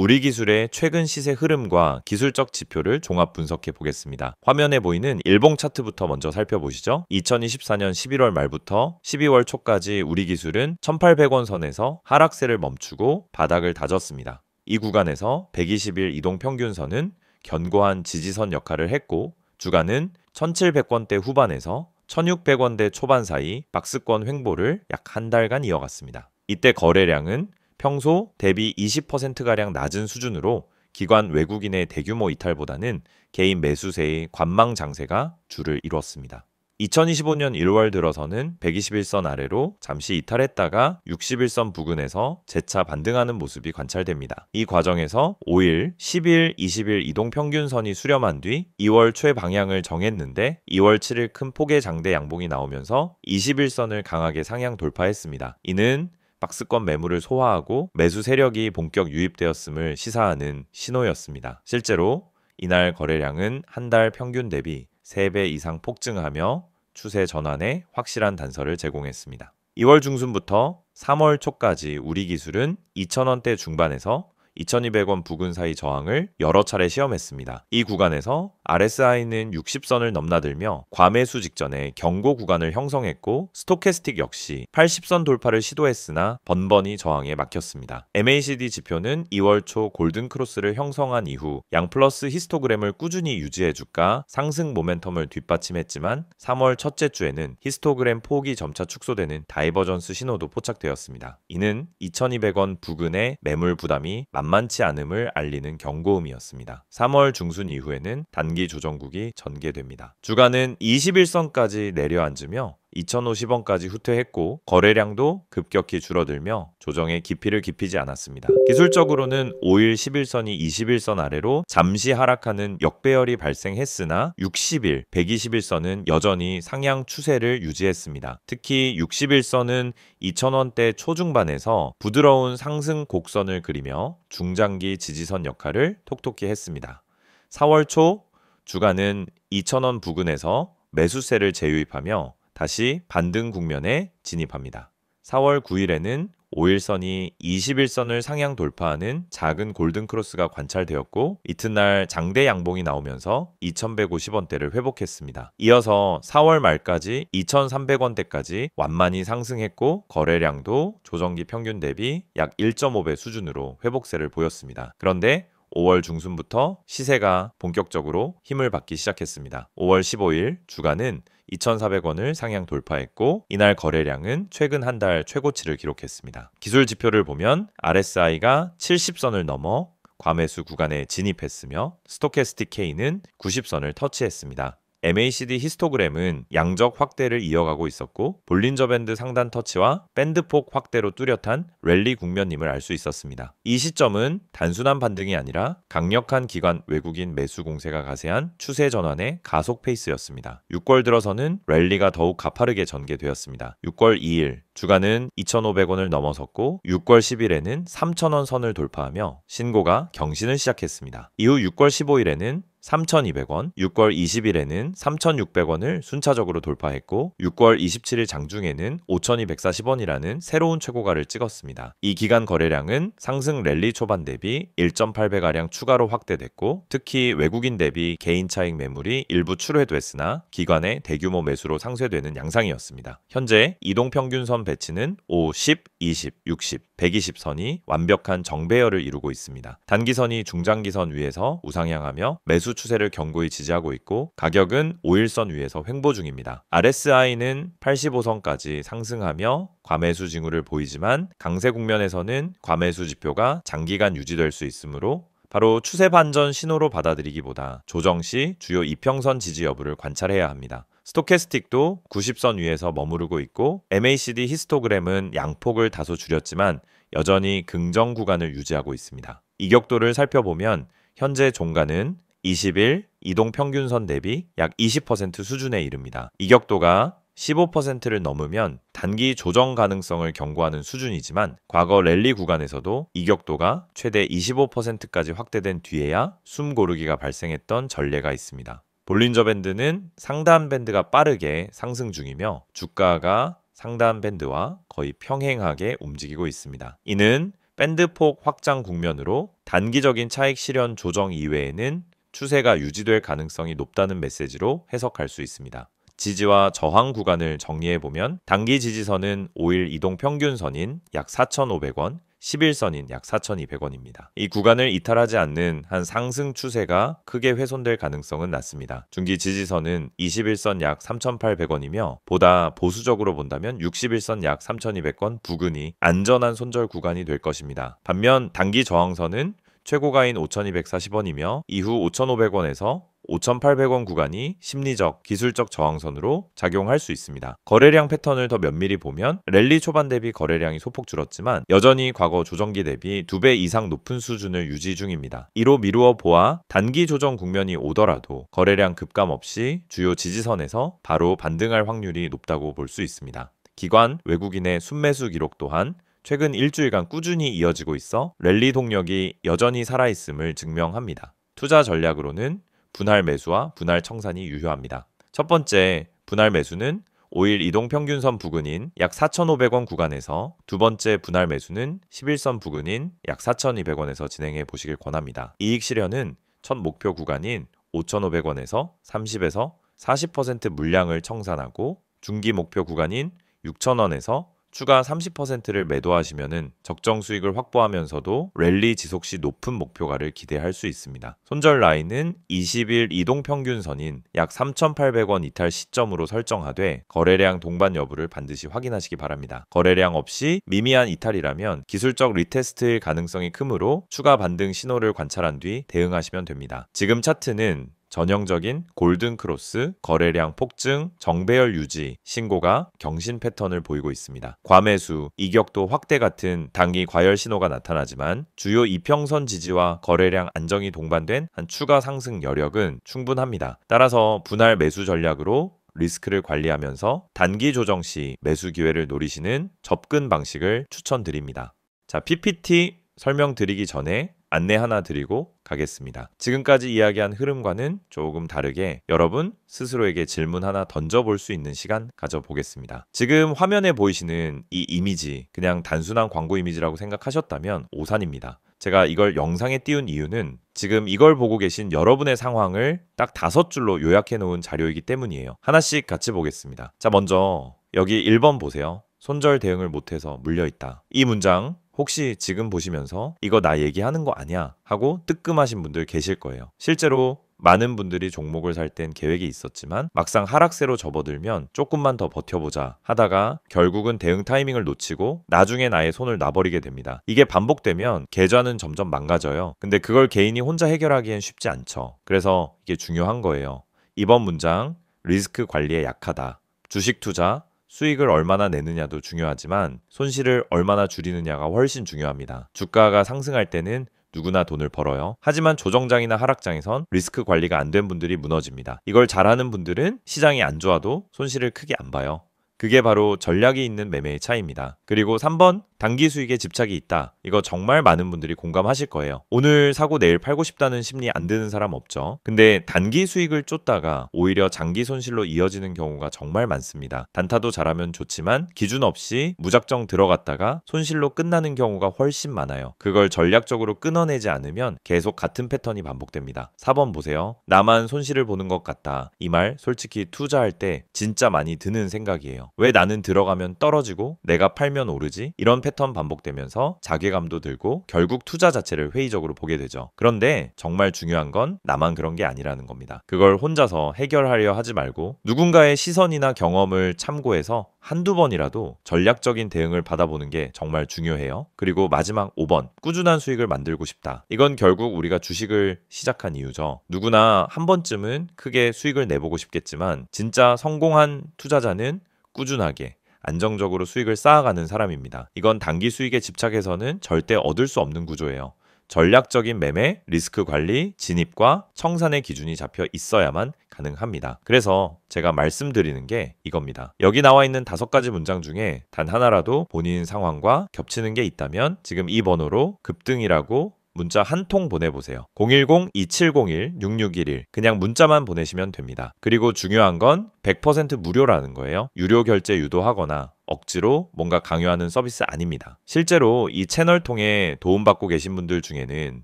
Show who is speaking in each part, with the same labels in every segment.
Speaker 1: 우리 기술의 최근 시세 흐름과 기술적 지표를 종합 분석해 보겠습니다. 화면에 보이는 일봉 차트부터 먼저 살펴보시죠. 2024년 11월 말부터 12월 초까지 우리 기술은 1,800원 선에서 하락세를 멈추고 바닥을 다졌습니다. 이 구간에서 120일 이동 평균선은 견고한 지지선 역할을 했고 주가는 1,700원대 후반에서 1,600원대 초반 사이 박스권 횡보를 약 한 달간 이어갔습니다. 이때 거래량은 평소 대비 20%가량 낮은 수준으로 기관 외국인의 대규모 이탈보다는 개인 매수세의 관망 장세가 주를 이루었습니다. 2025년 1월 들어서는 121선 아래로 잠시 이탈했다가 61선 부근에서 재차 반등하는 모습이 관찰됩니다. 이 과정에서 5일, 10일, 20일 이동평균선이 수렴한 뒤 2월 초에 방향을 정했는데 2월 7일 큰 폭의 장대 양봉이 나오면서 21선을 강하게 상향 돌파했습니다. 이는 박스권 매물을 소화하고 매수 세력이 본격 유입되었음을 시사하는 신호였습니다. 실제로 이날 거래량은 한 달 평균 대비 3배 이상 폭증하며 추세 전환에 확실한 단서를 제공했습니다. 2월 중순부터 3월 초까지 우리 기술은 2,000원대 중반에서 2,200원 부근 사이 저항을 여러 차례 시험했습니다. 이 구간에서 RSI는 60선을 넘나들며 과매수 직전에 경고 구간을 형성했고 스토캐스틱 역시 80선 돌파를 시도했으나 번번이 저항에 막혔습니다. MACD 지표는 2월 초 골든 크로스를 형성한 이후 양플러스 히스토그램을 꾸준히 유지해주가 상승 모멘텀을 뒷받침했지만 3월 첫째 주에는 히스토그램 폭이 점차 축소되는 다이버전스 신호도 포착되었습니다. 이는 2,200원 부근의 매물 부담이 만만치 않음을 알리는 경고음이었습니다. 3월 중순 이후에는 단기 조정국이 전개됩니다. 주가는 21선까지 내려앉으며 2,050원까지 후퇴했고 거래량도 급격히 줄어들며 조정의 깊이를 깊이지 않았습니다. 기술적으로는 5일 11선이 21선 아래로 잠시 하락하는 역배열이 발생했으나 60일, 121선은 여전히 상향 추세를 유지했습니다. 특히 61선은 2,000원대 초중반에서 부드러운 상승 곡선을 그리며 중장기 지지선 역할을 톡톡히 했습니다. 4월 초 주가는 2,000원 부근에서 매수세를 재유입하며 다시 반등 국면에 진입합니다. 4월 9일에는 5일선이 21선을 상향 돌파하는 작은 골든 크로스가 관찰되었고 이튿날 장대 양봉이 나오면서 2,150원대를 회복했습니다. 이어서 4월 말까지 2,300원대까지 완만히 상승했고 거래량도 조정기 평균 대비 약 1.5배 수준으로 회복세를 보였습니다. 그런데 5월 중순부터 시세가 본격적으로 힘을 받기 시작했습니다. 5월 15일 주가는 2,400원을 상향 돌파했고 이날 거래량은 최근 한 달 최고치를 기록했습니다. 기술 지표를 보면 RSI가 70선을 넘어 과매수 구간에 진입했으며 스토캐스틱 K는 90선을 터치했습니다. MACD 히스토그램은 양적 확대를 이어가고 있었고 볼린저 밴드 상단 터치와 밴드폭 확대로 뚜렷한 랠리 국면임을 알 수 있었습니다. 이 시점은 단순한 반등이 아니라 강력한 기관 외국인 매수 공세가 가세한 추세 전환의 가속 페이스였습니다. 6월 들어서는 랠리가 더욱 가파르게 전개되었습니다. 6월 2일 주가는 2,500원을 넘어섰고 6월 10일에는 3,000원 선을 돌파하며 신고가 경신을 시작했습니다. 이후 6월 15일에는 3,200원, 6월 20일에는 3,600원을 순차적으로 돌파했고 6월 27일 장중에는 5,240원이라는 새로운 최고가를 찍었습니다. 이 기간 거래량은 상승 랠리 초반 대비 1.8배가량 추가로 확대됐고 특히 외국인 대비 개인 차익 매물이 일부 출회됐으나 기관의 대규모 매수로 상쇄되는 양상이었습니다. 현재 이동평균선 배치는 5, 10, 20, 60, 120선이 완벽한 정배열을 이루고 있습니다. 단기선이 중장기선 위에서 우상향하며 매수 추세를 견고히 지지하고 있고 가격은 5일선 위에서 횡보 중입니다. RSI는 85선까지 상승하며 과매수 징후를 보이지만 강세 국면에서는 과매수 지표가 장기간 유지될 수 있으므로 바로 추세 반전 신호로 받아들이기보다 조정 시 주요 이평선 지지 여부를 관찰해야 합니다. 스토캐스틱도 90선 위에서 머무르고 있고 MACD 히스토그램은 양폭을 다소 줄였지만 여전히 긍정 구간을 유지하고 있습니다. 이격도를 살펴보면 현재 종가는 20일 이동평균선 대비 약 20% 수준에 이릅니다. 이격도가 15%를 넘으면 단기 조정 가능성을 경고하는 수준이지만 과거 랠리 구간에서도 이격도가 최대 25%까지 확대된 뒤에야 숨 고르기가 발생했던 전례가 있습니다. 볼린저 밴드는 상단 밴드가 빠르게 상승 중이며 주가가 상단 밴드와 거의 평행하게 움직이고 있습니다. 이는 밴드폭 확장 국면으로 단기적인 차익 실현 조정 이외에는 추세가 유지될 가능성이 높다는 메시지로 해석할 수 있습니다. 지지와 저항 구간을 정리해보면 단기 지지선은 5일 이동 평균선인 약 4,500원, 10일선인 약 4,200원입니다. 이 구간을 이탈하지 않는 한 상승 추세가 크게 훼손될 가능성은 낮습니다. 중기 지지선은 21선 약 3,800원이며 보다 보수적으로 본다면 61선 약 3,200원 부근이 안전한 손절 구간이 될 것입니다. 반면 단기 저항선은 최고가인 5,240원이며 이후 5,500원에서 5,800원 구간이 심리적, 기술적 저항선으로 작용할 수 있습니다. 거래량 패턴을 더 면밀히 보면 랠리 초반 대비 거래량이 소폭 줄었지만 여전히 과거 조정기 대비 2배 이상 높은 수준을 유지 중입니다. 이로 미루어 보아 단기 조정 국면이 오더라도 거래량 급감 없이 주요 지지선에서 바로 반등할 확률이 높다고 볼 수 있습니다. 기관, 외국인의 순매수 기록 또한 최근 일주일간 꾸준히 이어지고 있어 랠리 동력이 여전히 살아있음을 증명합니다. 투자 전략으로는 분할 매수와 분할 청산이 유효합니다. 첫 번째, 분할 매수는 5일 이동평균선 부근인 약 4,500원 구간에서 두 번째 분할 매수는 11선 부근인 약 4,200원에서 진행해 보시길 권합니다. 이익 실현은 첫 목표 구간인 5,500원에서 30에서 40% 물량을 청산하고 중기 목표 구간인 6,000원에서 추가 30%를 매도하시면 적정 수익을 확보하면서도 랠리 지속 시 높은 목표가를 기대할 수 있습니다. 손절 라인은 20일 이동평균선인 약 3,800원 이탈 시점으로 설정하되 거래량 동반 여부를 반드시 확인하시기 바랍니다. 거래량 없이 미미한 이탈이라면 기술적 리테스트일 가능성이 크므로 추가 반등 신호를 관찰한 뒤 대응하시면 됩니다. 지금 차트는 전형적인 골든 크로스, 거래량 폭증, 정배열 유지, 신고가 경신 패턴을 보이고 있습니다. 과매수, 이격도 확대 같은 단기 과열 신호가 나타나지만 주요 이평선 지지와 거래량 안정이 동반된 한 추가 상승 여력은 충분합니다. 따라서 분할 매수 전략으로 리스크를 관리하면서 단기 조정 시 매수 기회를 노리시는 접근 방식을 추천드립니다. 자, PPT 설명드리기 전에 안내 하나 드리고 가겠습니다. 지금까지 이야기한 흐름과는 조금 다르게 여러분 스스로에게 질문 하나 던져볼 수 있는 시간 가져보겠습니다. 지금 화면에 보이시는 이 이미지, 그냥 단순한 광고 이미지라고 생각하셨다면 오산입니다. 제가 이걸 영상에 띄운 이유는 지금 이걸 보고 계신 여러분의 상황을 딱 5줄로 요약해 놓은 자료이기 때문이에요. 하나씩 같이 보겠습니다. 자, 먼저 여기 1번 보세요. 손절 대응을 못해서 물려있다. 이 문장 혹시 지금 보시면서 이거 나 얘기하는 거 아니야? 하고 뜨끔하신 분들 계실 거예요. 실제로 많은 분들이 종목을 살 땐 계획이 있었지만 막상 하락세로 접어들면 조금만 더 버텨보자 하다가 결국은 대응 타이밍을 놓치고 나중에 나의 손을 놔버리게 됩니다. 이게 반복되면 계좌는 점점 망가져요. 근데 그걸 개인이 혼자 해결하기엔 쉽지 않죠. 그래서 이게 중요한 거예요. 이번 문장, 리스크 관리에 약하다. 주식 투자, 수익을 얼마나 내느냐도 중요하지만 손실을 얼마나 줄이느냐가 훨씬 중요합니다. 주가가 상승할 때는 누구나 돈을 벌어요. 하지만 조정장이나 하락장에선 리스크 관리가 안 된 분들이 무너집니다. 이걸 잘하는 분들은 시장이 안 좋아도 손실을 크게 안 봐요. 그게 바로 전략이 있는 매매의 차이입니다. 그리고 3번, 단기 수익에 집착이 있다. 이거 정말 많은 분들이 공감하실 거예요. 오늘 사고 내일 팔고 싶다는 심리 안 드는 사람 없죠. 근데 단기 수익을 쫓다가 오히려 장기 손실로 이어지는 경우가 정말 많습니다. 단타도 잘하면 좋지만 기준 없이 무작정 들어갔다가 손실로 끝나는 경우가 훨씬 많아요. 그걸 전략적으로 끊어내지 않으면 계속 같은 패턴이 반복됩니다. 4번 보세요. 나만 손실을 보는 것 같다. 이 말 솔직히 투자할 때 진짜 많이 드는 생각이에요. 왜 나는 들어가면 떨어지고 내가 팔면 오르지? 이런 패턴 반복되면서 자괴감도 들고 결국 투자 자체를 회의적으로 보게 되죠. 그런데 정말 중요한 건 나만 그런 게 아니라는 겁니다. 그걸 혼자서 해결하려 하지 말고 누군가의 시선이나 경험을 참고해서 한두 번이라도 전략적인 대응을 받아보는 게 정말 중요해요. 그리고 마지막 5번, 꾸준한 수익을 만들고 싶다. 이건 결국 우리가 주식을 시작한 이유죠. 누구나 한 번쯤은 크게 수익을 내보고 싶겠지만 진짜 성공한 투자자는 꾸준하게 안정적으로 수익을 쌓아가는 사람입니다. 이건 단기 수익에 집착해서는 절대 얻을 수 없는 구조예요. 전략적인 매매, 리스크 관리, 진입과 청산의 기준이 잡혀 있어야만 가능합니다. 그래서 제가 말씀드리는 게 이겁니다. 여기 나와 있는 5가지 문장 중에 단 하나라도 본인 상황과 겹치는 게 있다면 지금 이 번호로 급등이라고 문자 한 통 보내보세요. 010-2701-6611 그냥 문자만 보내시면 됩니다. 그리고 중요한 건 100% 무료라는 거예요. 유료 결제 유도하거나 억지로 뭔가 강요하는 서비스 아닙니다. 실제로 이 채널 통해 도움받고 계신 분들 중에는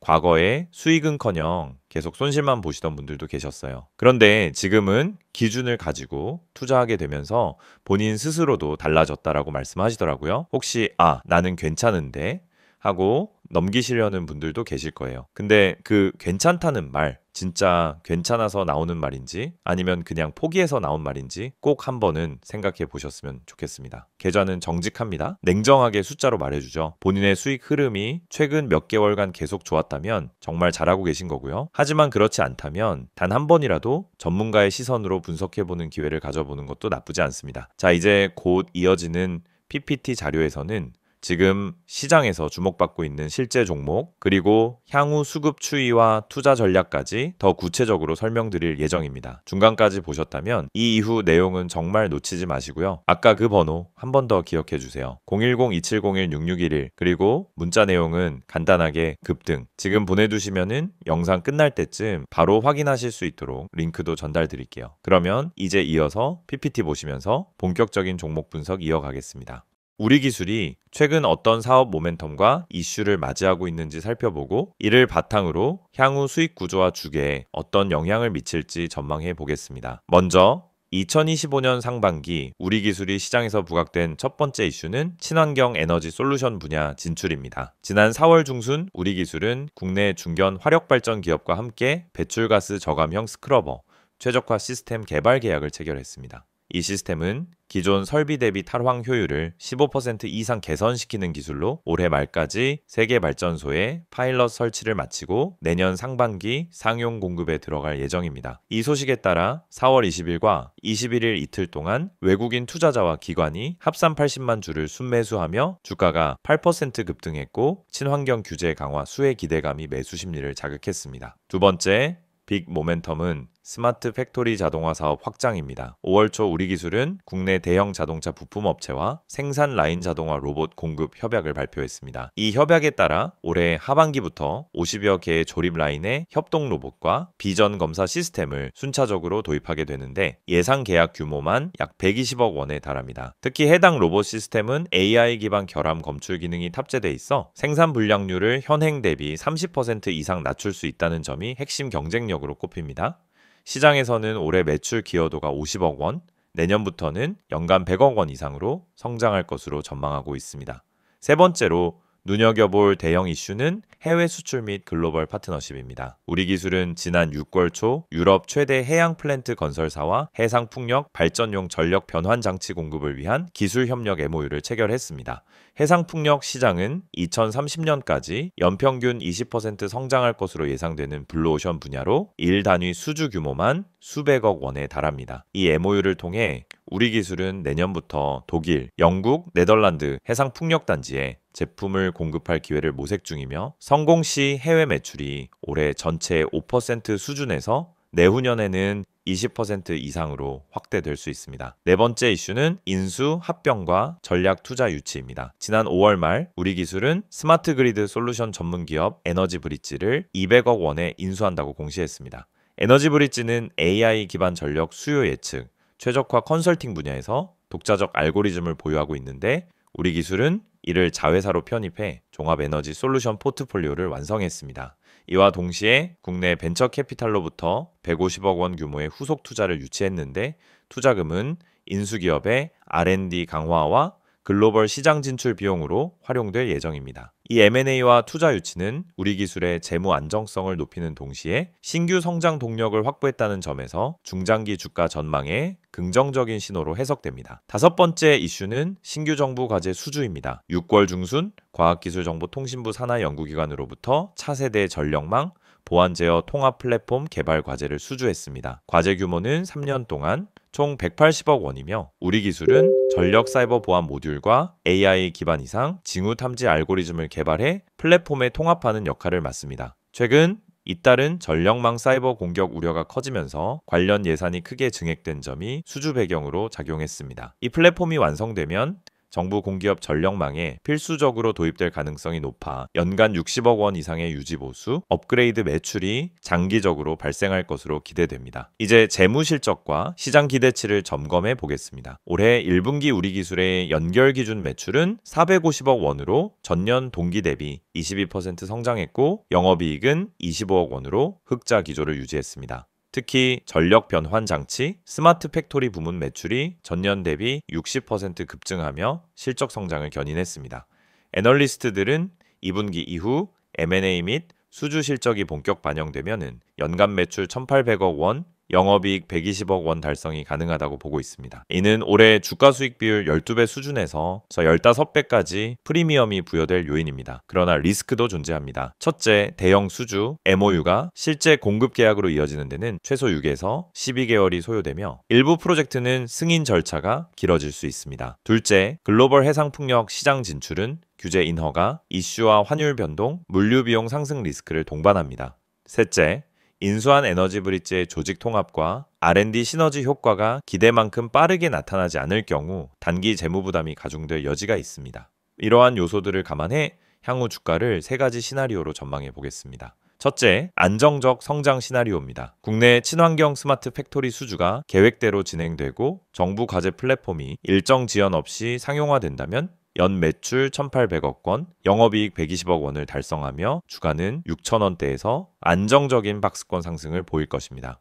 Speaker 1: 과거에 수익은커녕 계속 손실만 보시던 분들도 계셨어요. 그런데 지금은 기준을 가지고 투자하게 되면서 본인 스스로도 달라졌다라고 말씀하시더라고요. 혹시 나는 괜찮은데 하고 넘기시려는 분들도 계실 거예요. 근데 그 괜찮다는 말 진짜 괜찮아서 나오는 말인지 아니면 그냥 포기해서 나온 말인지 꼭 한번은 생각해 보셨으면 좋겠습니다. 계좌는 정직합니다. 냉정하게 숫자로 말해주죠. 본인의 수익 흐름이 최근 몇 개월간 계속 좋았다면 정말 잘하고 계신 거고요. 하지만 그렇지 않다면 단 한 번이라도 전문가의 시선으로 분석해보는 기회를 가져보는 것도 나쁘지 않습니다. 자, 이제 곧 이어지는 PPT 자료에서는 지금 시장에서 주목받고 있는 실제 종목, 그리고 향후 수급 추이와 투자 전략까지 더 구체적으로 설명드릴 예정입니다. 중간까지 보셨다면 이 이후 내용은 정말 놓치지 마시고요. 아까 그 번호 한 번 더 기억해 주세요. 010-2701-6611 그리고 문자 내용은 간단하게 급등. 지금 보내두시면은 영상 끝날 때쯤 바로 확인하실 수 있도록 링크도 전달 드릴게요. 그러면 이제 이어서 PPT 보시면서 본격적인 종목 분석 이어가겠습니다. 우리 기술이 최근 어떤 사업 모멘텀과 이슈를 맞이하고 있는지 살펴보고 이를 바탕으로 향후 수익 구조와 주계에 어떤 영향을 미칠지 전망해 보겠습니다. 먼저 2025년 상반기 우리 기술이 시장에서 부각된 첫 번째 이슈는 친환경 에너지 솔루션 분야 진출입니다. 지난 4월 중순 우리 기술은 국내 중견 화력발전 기업과 함께 배출가스 저감형 스크러버 최적화 시스템 개발 계약을 체결했습니다. 이 시스템은 기존 설비 대비 탈황 효율을 15% 이상 개선시키는 기술로 올해 말까지 3개 발전소에 파일럿 설치를 마치고 내년 상반기 상용 공급에 들어갈 예정입니다. 이 소식에 따라 4월 20일과 21일 이틀 동안 외국인 투자자와 기관이 합산 80만 주를 순매수하며 주가가 8% 급등했고 친환경 규제 강화 수혜 기대감이 매수 심리를 자극했습니다. 두 번째, 빅 모멘텀은 스마트 팩토리 자동화 사업 확장입니다. 5월 초 우리 기술은 국내 대형 자동차 부품 업체와 생산 라인 자동화 로봇 공급 협약을 발표했습니다. 이 협약에 따라 올해 하반기부터 50여 개의 조립 라인에 협동 로봇과 비전 검사 시스템을 순차적으로 도입하게 되는데 예상 계약 규모만 약 120억 원에 달합니다. 특히 해당 로봇 시스템은 AI 기반 결함 검출 기능이 탑재돼 있어 생산 불량률을 현행 대비 30% 이상 낮출 수 있다는 점이 핵심 경쟁력으로 꼽힙니다. 시장에서는 올해 매출 기여도가 50억 원, 내년부터는 연간 100억 원 이상으로 성장할 것으로 전망하고 있습니다. 세 번째로 눈여겨볼 대형 이슈는 해외 수출 및 글로벌 파트너십입니다. 우리 기술은 지난 6월 초 유럽 최대 해양 플랜트 건설사와 해상 풍력 발전용 전력 변환 장치 공급을 위한 기술 협력 MOU를 체결했습니다. 해상 풍력 시장은 2030년까지 연평균 20% 성장할 것으로 예상되는 블루오션 분야로 1단위 수주 규모만 수백억 원에 달합니다. 이 MOU를 통해 우리 기술은 내년부터 독일, 영국, 네덜란드 해상 풍력 단지에 제품을 공급할 기회를 모색 중이며 성공 시 해외 매출이 올해 전체의 5% 수준에서 내후년에는 20% 이상으로 확대될 수 있습니다. 네 번째 이슈는 인수, 합병과 전략 투자 유치입니다. 지난 5월 말 우리 기술은 스마트 그리드 솔루션 전문 기업 에너지 브릿지를 200억 원에 인수한다고 공시했습니다. 에너지 브릿지는 AI 기반 전력 수요 예측, 최적화 컨설팅 분야에서 독자적 알고리즘을 보유하고 있는데 우리 기술은 이를 자회사로 편입해 종합 에너지 솔루션 포트폴리오를 완성했습니다. 이와 동시에 국내 벤처 캐피탈로부터 150억 원 규모의 후속 투자를 유치했는데 투자금은 인수기업의 R&D 강화와 글로벌 시장 진출 비용으로 활용될 예정입니다. 이 M&A와 투자 유치는 우리 기술의 재무 안정성을 높이는 동시에 신규 성장 동력을 확보했다는 점에서 중장기 주가 전망에 긍정적인 신호로 해석됩니다. 다섯 번째 이슈는 신규 정부 과제 수주입니다. 6월 중순 과학기술정보통신부 산하연구기관으로부터 차세대 전력망 보안 제어 통합 플랫폼 개발 과제를 수주했습니다. 과제 규모는 3년 동안 총 180억 원이며 우리 기술은 전력 사이버 보안 모듈과 AI 기반 이상 징후 탐지 알고리즘을 개발해 플랫폼에 통합하는 역할을 맡습니다. 최근 잇따른 전력망 사이버 공격 우려가 커지면서 관련 예산이 크게 증액된 점이 수주 배경으로 작용했습니다. 이 플랫폼이 완성되면 정부 공기업 전력망에 필수적으로 도입될 가능성이 높아 연간 60억 원 이상의 유지 보수, 업그레이드 매출이 장기적으로 발생할 것으로 기대됩니다. 이제 재무 실적과 시장 기대치를 점검해 보겠습니다. 올해 1분기 우리 기술의 연결 기준 매출은 450억 원으로 전년 동기 대비 22% 성장했고 영업이익은 25억 원으로 흑자 기조를 유지했습니다. 특히 전력 변환 장치, 스마트 팩토리 부문 매출이 전년 대비 60% 급증하며 실적 성장을 견인했습니다. 애널리스트들은 2분기 이후 M&A 및 수주 실적이 본격 반영되면 연간 매출 1,800억 원, 영업이익 120억 원 달성이 가능하다고 보고 있습니다. 이는 올해 주가 수익 비율 12배 수준에서 15배까지 프리미엄이 부여될 요인입니다. 그러나 리스크도 존재합니다. 첫째, 대형 수주, MOU가 실제 공급 계약으로 이어지는 데는 최소 6에서 12개월이 소요되며 일부 프로젝트는 승인 절차가 길어질 수 있습니다. 둘째, 글로벌 해상풍력 시장 진출은 규제 인허가, 이슈와 환율 변동, 물류 비용 상승 리스크를 동반합니다. 셋째, 인수한 에너지 브릿지의 조직 통합과 R&D 시너지 효과가 기대만큼 빠르게 나타나지 않을 경우 단기 재무 부담이 가중될 여지가 있습니다. 이러한 요소들을 감안해 향후 주가를 3가지 시나리오로 전망해 보겠습니다. 첫째, 안정적 성장 시나리오입니다. 국내 친환경 스마트 팩토리 수주가 계획대로 진행되고 정부 과제 플랫폼이 일정 지연 없이 상용화된다면 연 매출 1,800억 원, 영업이익 120억 원을 달성하며 주가는 6,000원대에서 안정적인 박스권 상승을 보일 것입니다.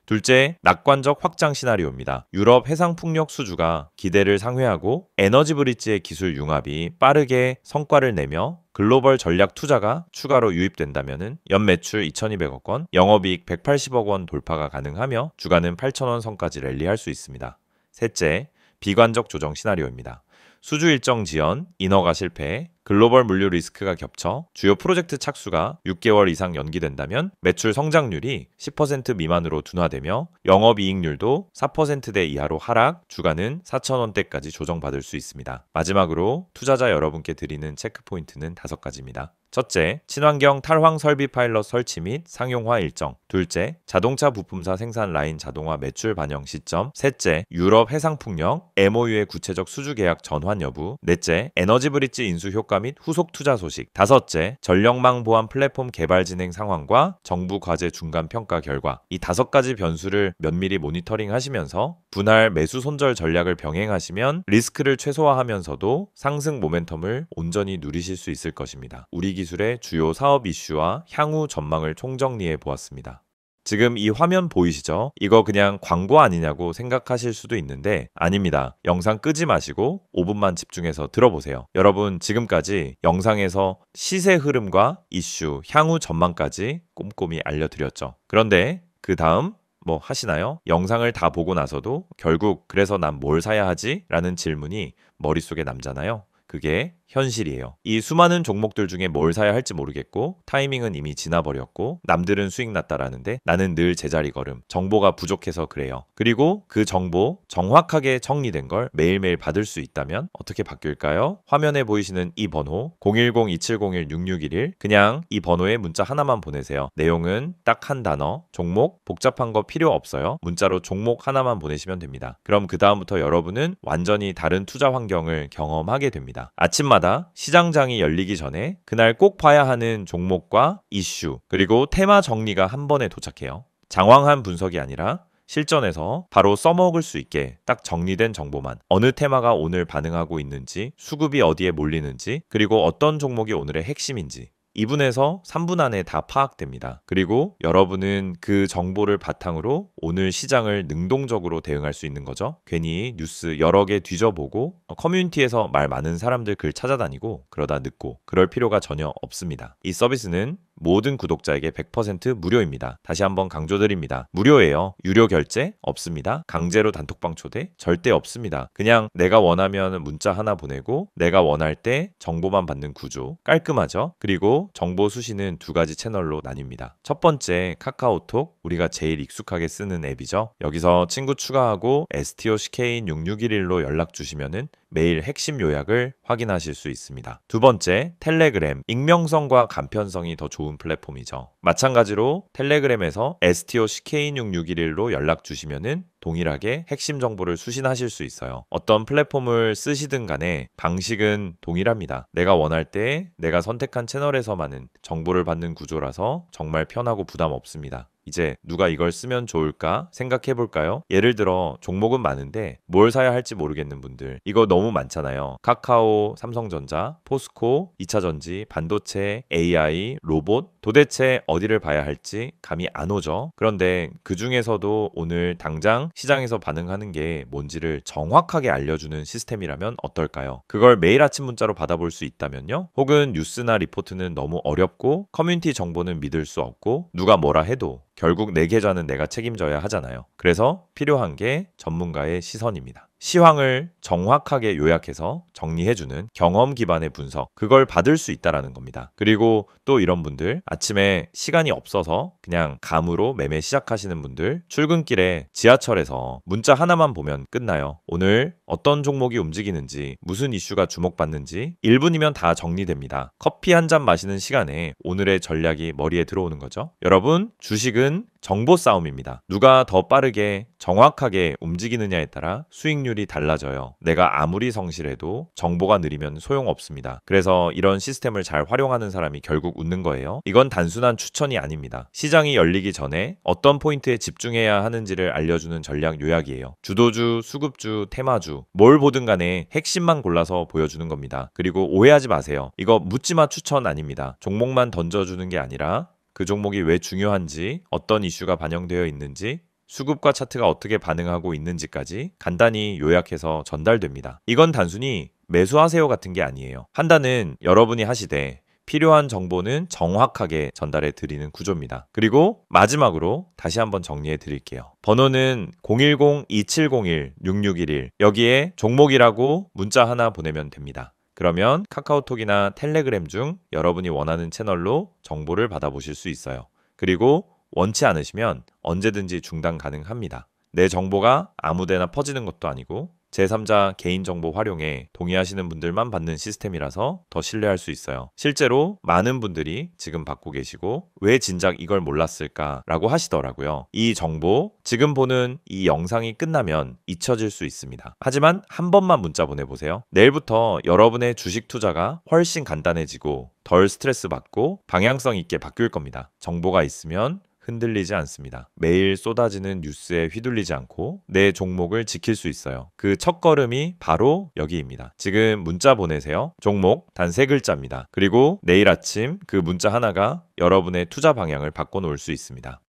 Speaker 1: 둘째, 낙관적 확장 시나리오입니다. 유럽 해상풍력 수주가 기대를 상회하고 에너지 브릿지의 기술 융합이 빠르게 성과를 내며 글로벌 전략 투자가 추가로 유입된다면 연 매출 2,200억 원, 영업이익 180억 원 돌파가 가능하며 주가는 8,000원 선까지 랠리할 수 있습니다. 셋째, 비관적 조정 시나리오입니다. 수주 일정 지연, 인허가 실패, 글로벌 물류 리스크가 겹쳐 주요 프로젝트 착수가 6개월 이상 연기된다면 매출 성장률이 10% 미만으로 둔화되며 영업이익률도 4%대 이하로 하락, 주가는 4,000원대까지 조정받을 수 있습니다. 마지막으로 투자자 여러분께 드리는 체크포인트는 5가지입니다. 첫째, 친환경 탈황 설비 파일럿 설치 및 상용화 일정. 둘째, 자동차 부품사 생산 라인 자동화 매출 반영 시점. 셋째, 유럽 해상풍력 MOU의 구체적 수주 계약 전환 여부. 넷째, 에너지 브릿지 인수 효과 및 후속 투자 소식. 다섯째, 전력망 보안 플랫폼 개발 진행 상황과 정부 과제 중간 평가 결과. 이 5가지 변수를 면밀히 모니터링 하시면서 분할 매수 손절 전략을 병행하시면 리스크를 최소화하면서도 상승 모멘텀을 온전히 누리실 수 있을 것입니다. 우리 기술의 주요 사업 이슈와 향후 전망을 총정리해 보았습니다. 지금 이 화면 보이시죠? 이거 그냥 광고 아니냐고 생각하실 수도 있는데 아닙니다. 영상 끄지 마시고 5분만 집중해서 들어보세요. 여러분, 지금까지 영상에서 시세 흐름과 이슈, 향후 전망까지 꼼꼼히 알려드렸죠. 그런데 그 다음 뭐 하시나요? 영상을 다 보고 나서도 결국 그래서 난 뭘 사야 하지? 라는 질문이 머릿속에 남잖아요. 그게 현실이에요. 이 수많은 종목들 중에 뭘 사야 할지 모르겠고 타이밍은 이미 지나버렸고 남들은 수익 났다라는데 나는 늘 제자리 걸음. 정보가 부족해서 그래요. 그리고 그 정보 정확하게 정리된 걸 매일매일 받을 수 있다면 어떻게 바뀔까요? 화면에 보이시는 이 번호 010-2701-6611 그냥 이 번호에 문자 하나만 보내세요. 내용은 딱 한 단어, 종목, 복잡한 거 필요 없어요. 문자로 종목 하나만 보내시면 됩니다. 그럼 그 다음부터 여러분은 완전히 다른 투자 환경을 경험하게 됩니다. 아침마다 시장장이 열리기 전에 그날 꼭 봐야 하는 종목과 이슈 그리고 테마 정리가 한 번에 도착해요. 장황한 분석이 아니라 실전에서 바로 써먹을 수 있게 딱 정리된 정보만 어느 테마가 오늘 반응하고 있는지 수급이 어디에 몰리는지 그리고 어떤 종목이 오늘의 핵심인지 2분에서 3분 안에 다 파악됩니다. 그리고 여러분은 그 정보를 바탕으로 오늘 시장을 능동적으로 대응할 수 있는 거죠. 괜히 뉴스 여러 개 뒤져보고 커뮤니티에서 말 많은 사람들 글 찾아다니고 그러다 늦고 그럴 필요가 전혀 없습니다. 이 서비스는 모든 구독자에게 100% 무료입니다. 다시 한번 강조드립니다. 무료예요. 유료 결제 없습니다. 강제로 단톡방 초대 절대 없습니다. 그냥 내가 원하면 문자 하나 보내고 내가 원할 때 정보만 받는 구조 깔끔하죠. 그리고 정보 수신은 2가지 채널로 나뉩니다. 첫 번째 카카오톡 우리가 제일 익숙하게 쓰는 앱이죠. 여기서 친구 추가하고 STOCK인6611로 연락 주시면은 매일 핵심 요약을 확인하실 수 있습니다. 두 번째, 텔레그램. 익명성과 간편성이 더 좋은 플랫폼이죠. 마찬가지로 텔레그램에서 STOCK인6611로 연락 주시면은 동일하게 핵심 정보를 수신하실 수 있어요. 어떤 플랫폼을 쓰시든 간에 방식은 동일합니다. 내가 원할 때 내가 선택한 채널에서만은 정보를 받는 구조라서 정말 편하고 부담 없습니다. 이제 누가 이걸 쓰면 좋을까 생각해 볼까요? 예를 들어 종목은 많은데 뭘 사야 할지 모르겠는 분들, 이거 너무 많잖아요. 카카오, 삼성전자, 포스코, 2차전지, 반도체, AI, 로봇, 도대체 어디를 봐야 할지 감이 안 오죠. 그런데 그 중에서도 오늘 당장 시장에서 반응하는 게 뭔지를 정확하게 알려주는 시스템이라면 어떨까요? 그걸 매일 아침 문자로 받아볼 수 있다면요? 혹은 뉴스나 리포트는 너무 어렵고 커뮤니티 정보는 믿을 수 없고 누가 뭐라 해도 결국 내 계좌는 내가 책임져야 하잖아요. 그래서 필요한 게 전문가의 시선입니다. 시황을 정확하게 요약해서 정리해주는 경험 기반의 분석, 그걸 받을 수 있다라는 겁니다. 그리고 또 이런 분들, 아침에 시간이 없어서 그냥 감으로 매매 시작하시는 분들, 출근길에 지하철에서 문자 하나만 보면 끝나요. 오늘 어떤 종목이 움직이는지, 무슨 이슈가 주목받는지 1분이면 다 정리됩니다. 커피 한 잔 마시는 시간에 오늘의 전략이 머리에 들어오는 거죠. 여러분, 주식은 정보 싸움입니다. 누가 더 빠르게 정확하게 움직이느냐에 따라 수익률이 달라져요. 내가 아무리 성실해도 정보가 느리면 소용없습니다. 그래서 이런 시스템을 잘 활용하는 사람이 결국 웃는 거예요. 이건 단순한 추천이 아닙니다. 시장이 열리기 전에 어떤 포인트에 집중해야 하는지를 알려주는 전략 요약이에요. 주도주, 수급주, 테마주, 뭘 보든 간에 핵심만 골라서 보여주는 겁니다. 그리고 오해하지 마세요. 이거 묻지마 추천 아닙니다. 종목만 던져주는 게 아니라 그 종목이 왜 중요한지, 어떤 이슈가 반영되어 있는지, 수급과 차트가 어떻게 반응하고 있는지까지 간단히 요약해서 전달됩니다. 이건 단순히 매수하세요 같은 게 아니에요. 판단은 여러분이 하시되 필요한 정보는 정확하게 전달해 드리는 구조입니다. 그리고 마지막으로 다시 한번 정리해 드릴게요. 번호는 010-2701-6611, 여기에 종목이라고 문자 하나 보내면 됩니다. 그러면 카카오톡이나 텔레그램 중 여러분이 원하는 채널로 정보를 받아보실 수 있어요. 그리고 원치 않으시면 언제든지 중단 가능합니다. 내 정보가 아무데나 퍼지는 것도 아니고 제3자 개인정보 활용에 동의하시는 분들만 받는 시스템이라서 더 신뢰할 수 있어요. 실제로 많은 분들이 지금 받고 계시고 왜 진작 이걸 몰랐을까라고 하시더라고요. 이 정보, 지금 보는 이 영상이 끝나면 잊혀질 수 있습니다. 하지만 한 번만 문자 보내보세요. 내일부터 여러분의 주식 투자가 훨씬 간단해지고 덜 스트레스 받고 방향성 있게 바뀔 겁니다. 정보가 있으면 흔들리지 않습니다. 매일 쏟아지는 뉴스에 휘둘리지 않고 내 종목을 지킬 수 있어요. 그 첫걸음이 바로 여기입니다. 지금 문자 보내세요. 종목 단 3글자입니다. 그리고 내일 아침 그 문자 하나가 여러분의 투자 방향을 바꿔놓을 수 있습니다.